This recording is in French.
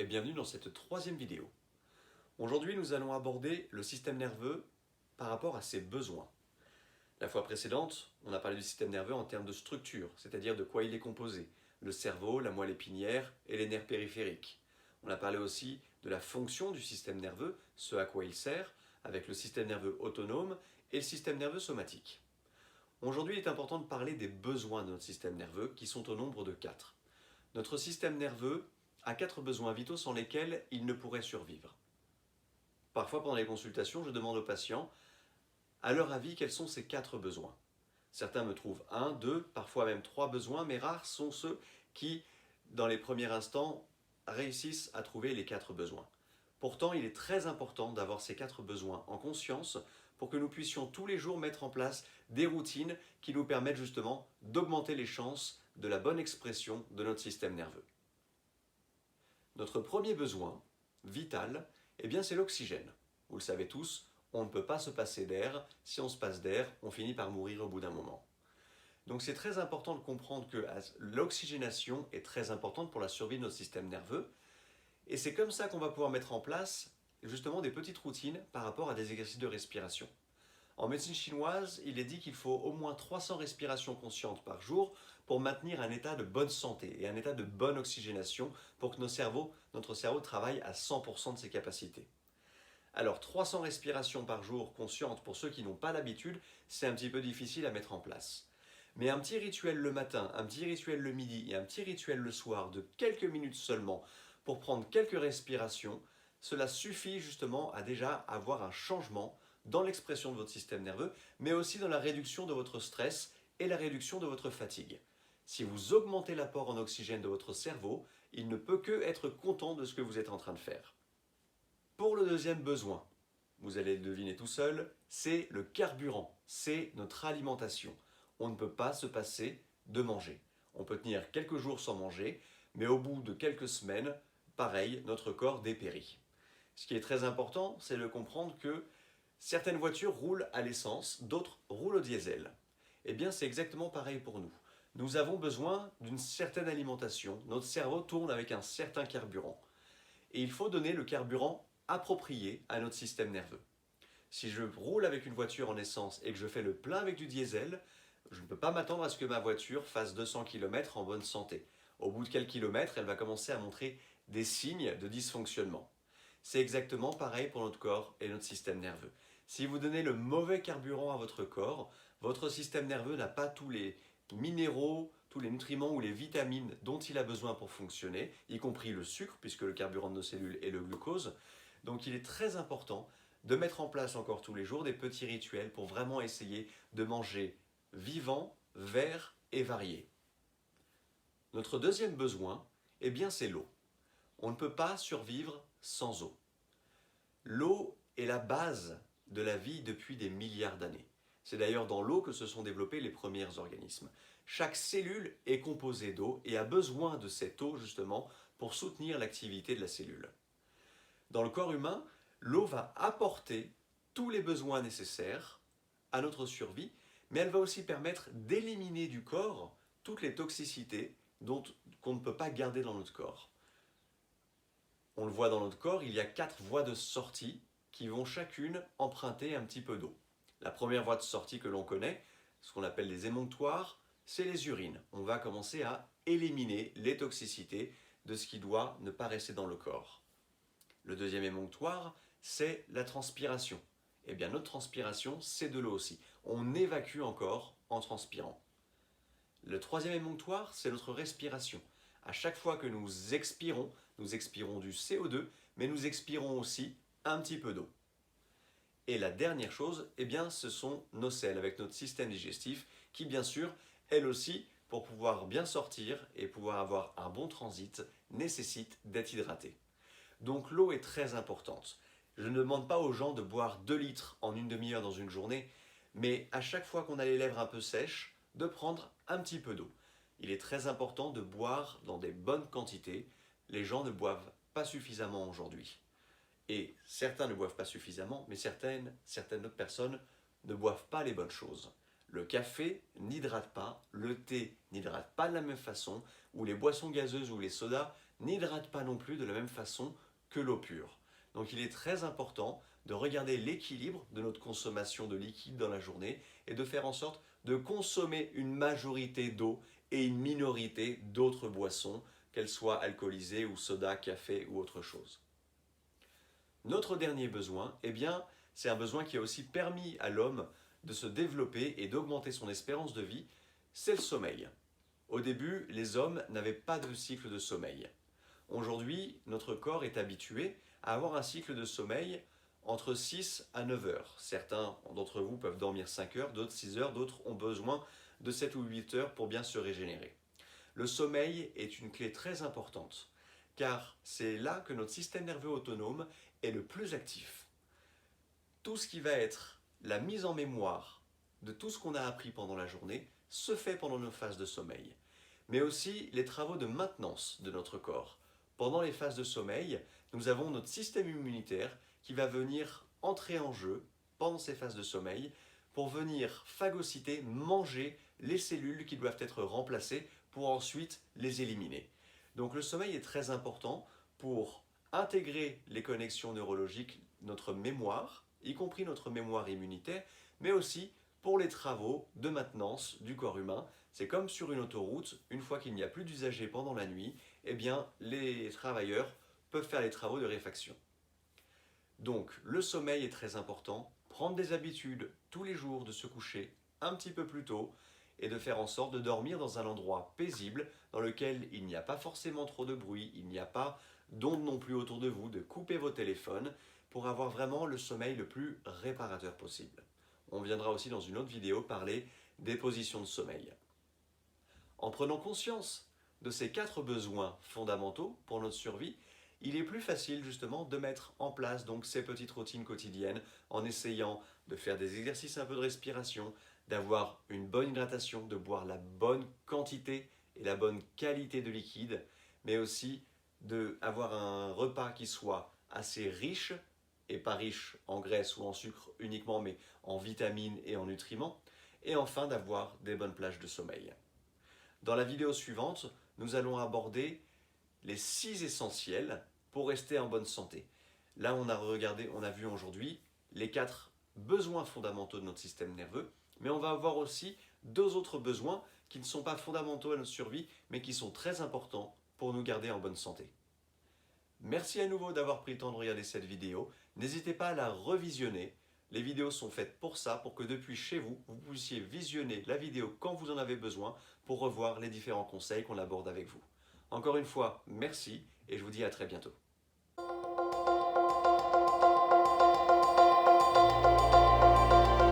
bienvenue dans cette troisième vidéo. Aujourd'hui, nous allons aborder le système nerveux par rapport à ses besoins. La fois précédente, on a parlé du système nerveux en termes de structure, c'est-à-dire de quoi il est composé, le cerveau, la moelle épinière et les nerfs périphériques. On a parlé aussi de la fonction du système nerveux, ce à quoi il sert, avec le système nerveux autonome et le système nerveux somatique. Aujourd'hui, il est important de parler des besoins de notre système nerveux, qui sont au nombre de 4. Notre système nerveux a 4 besoins vitaux sans lesquels il ne pourrait survivre. Parfois, pendant les consultations, je demande aux patients, à leur avis, quels sont ces 4 besoins. Certains me trouvent 1, 2, parfois même 3 besoins, mais rares sont ceux qui, dans les premiers instants, réussissent à trouver les 4 besoins. Pourtant, il est très important d'avoir ces 4 besoins en conscience pour que nous puissions tous les jours mettre en place des routines qui nous permettent justement d'augmenter les chances de la bonne expression de notre système nerveux. Notre premier besoin, vital, c'est l'oxygène. Vous le savez tous, on ne peut pas se passer d'air. Si on se passe d'air, on finit par mourir au bout d'un moment. Donc c'est très important de comprendre que l'oxygénation est très importante pour la survie de notre système nerveux. Et c'est comme ça qu'on va pouvoir mettre en place justement des petites routines par rapport à des exercices de respiration. En médecine chinoise, il est dit qu'il faut au moins 300 respirations conscientes par jour pour maintenir un état de bonne santé et un état de bonne oxygénation pour que notre cerveau travaille à 100% de ses capacités. Alors 300 respirations par jour conscientes pour ceux qui n'ont pas l'habitude, c'est un petit peu difficile à mettre en place. Mais un petit rituel le matin, un petit rituel le midi et un petit rituel le soir de quelques minutes seulement pour prendre quelques respirations, cela suffit justement à déjà avoir un changement dans l'expression de votre système nerveux, mais aussi dans la réduction de votre stress et la réduction de votre fatigue. Si vous augmentez l'apport en oxygène de votre cerveau, il ne peut que être content de ce que vous êtes en train de faire. Pour le deuxième besoin, vous allez le deviner tout seul, c'est le carburant, c'est notre alimentation. On ne peut pas se passer de manger. On peut tenir quelques jours sans manger, mais au bout de quelques semaines, pareil, notre corps dépérit. Ce qui est très important, c'est de comprendre que certaines voitures roulent à l'essence, d'autres roulent au diesel. Eh bien, c'est exactement pareil pour nous. Nous avons besoin d'une certaine alimentation. Notre cerveau tourne avec un certain carburant. Et il faut donner le carburant approprié à notre système nerveux. Si je roule avec une voiture en essence et que je fais le plein avec du diesel, je ne peux pas m'attendre à ce que ma voiture fasse 200 km en bonne santé. Au bout de quelques kilomètres, elle va commencer à montrer des signes de dysfonctionnement. C'est exactement pareil pour notre corps et notre système nerveux. Si vous donnez le mauvais carburant à votre corps, votre système nerveux n'a pas tous les minéraux, tous les nutriments ou les vitamines dont il a besoin pour fonctionner, y compris le sucre, puisque le carburant de nos cellules est le glucose. Donc il est très important de mettre en place encore tous les jours des petits rituels pour vraiment essayer de manger vivant, vert et varié. Notre deuxième besoin, c'est l'eau. On ne peut pas survivre sans eau. L'eau est la base de la vie depuis des milliards d'années. C'est d'ailleurs dans l'eau que se sont développés les premiers organismes. Chaque cellule est composée d'eau et a besoin de cette eau justement pour soutenir l'activité de la cellule. Dans le corps humain, l'eau va apporter tous les besoins nécessaires à notre survie, mais elle va aussi permettre d'éliminer du corps toutes les toxicités qu'on ne peut pas garder dans notre corps. On le voit dans notre corps, il y a 4 voies de sortie qui vont chacune emprunter un petit peu d'eau. La première voie de sortie que l'on connaît, ce qu'on appelle les émonctoires, c'est les urines. On va commencer à éliminer les toxicités de ce qui doit ne pas rester dans le corps. Le deuxième émonctoire, c'est la transpiration. Notre transpiration, c'est de l'eau aussi. On évacue encore en transpirant. Le troisième émonctoire, c'est notre respiration. À chaque fois que nous expirons du CO2, mais nous expirons aussi un petit peu d'eau. Et la dernière chose, ce sont nos selles avec notre système digestif qui, bien sûr, elle aussi, pour pouvoir bien sortir et pouvoir avoir un bon transit, nécessite d'être hydraté. Donc l'eau est très importante. Je ne demande pas aux gens de boire 2 litres en une demi-heure dans une journée, mais à chaque fois qu'on a les lèvres un peu sèches, de prendre un petit peu d'eau. Il est très important de boire dans des bonnes quantités. Les gens ne boivent pas suffisamment aujourd'hui. Et certains ne boivent pas suffisamment, mais certaines autres personnes ne boivent pas les bonnes choses. Le café n'hydrate pas, le thé n'hydrate pas de la même façon, ou les boissons gazeuses ou les sodas n'hydrate pas non plus de la même façon que l'eau pure. Donc il est très important de regarder l'équilibre de notre consommation de liquide dans la journée et de faire en sorte de consommer une majorité d'eau et une minorité d'autres boissons, qu'elles soient alcoolisées ou soda, café ou autre chose. Notre dernier besoin, eh bien, c'est un besoin qui a aussi permis à l'homme de se développer et d'augmenter son espérance de vie, c'est le sommeil. Au début, les hommes n'avaient pas de cycle de sommeil. Aujourd'hui, notre corps est habitué à avoir un cycle de sommeil entre 6 à 9 heures. Certains d'entre vous peuvent dormir 5 heures, d'autres 6 heures, d'autres ont besoin de 7 ou 8 heures pour bien se régénérer. Le sommeil est une clé très importante, car c'est là que notre système nerveux autonome est le plus actif. Tout ce qui va être la mise en mémoire de tout ce qu'on a appris pendant la journée se fait pendant nos phases de sommeil, mais aussi les travaux de maintenance de notre corps. Pendant les phases de sommeil, nous avons notre système immunitaire qui va venir entrer en jeu pendant ces phases de sommeil pour venir phagocyter, manger les cellules qui doivent être remplacées pour ensuite les éliminer. Donc le sommeil est très important pour intégrer les connexions neurologiques, notre mémoire, y compris notre mémoire immunitaire, mais aussi pour les travaux de maintenance du corps humain. C'est comme sur une autoroute, une fois qu'il n'y a plus d'usagers pendant la nuit, eh bien les travailleurs peuvent faire les travaux de réfaction. Donc le sommeil est très important, prendre des habitudes tous les jours de se coucher un petit peu plus tôt et de faire en sorte de dormir dans un endroit paisible dans lequel il n'y a pas forcément trop de bruit, il n'y a pas d'ondes non plus autour de vous, de couper vos téléphones pour avoir vraiment le sommeil le plus réparateur possible. On viendra aussi dans une autre vidéo parler des positions de sommeil. En prenant conscience de ces 4 besoins fondamentaux pour notre survie, il est plus facile justement de mettre en place donc ces petites routines quotidiennes en essayant de faire des exercices un peu de respiration, d'avoir une bonne hydratation, de boire la bonne quantité et la bonne qualité de liquide, mais aussi d'avoir un repas qui soit assez riche, et pas riche en graisse ou en sucre uniquement, mais en vitamines et en nutriments, et enfin d'avoir des bonnes plages de sommeil. Dans la vidéo suivante, nous allons aborder les 6 essentiels pour rester en bonne santé. Là, on a vu aujourd'hui les 4 besoins fondamentaux de notre système nerveux, mais on va avoir aussi 2 autres besoins qui ne sont pas fondamentaux à notre survie, mais qui sont très importants pour nous garder en bonne santé. Merci à nouveau d'avoir pris le temps de regarder cette vidéo. N'hésitez pas à la revisionner. Les vidéos sont faites pour ça, pour que depuis chez vous, vous puissiez visionner la vidéo quand vous en avez besoin pour revoir les différents conseils qu'on aborde avec vous. Encore une fois, merci et je vous dis à très bientôt.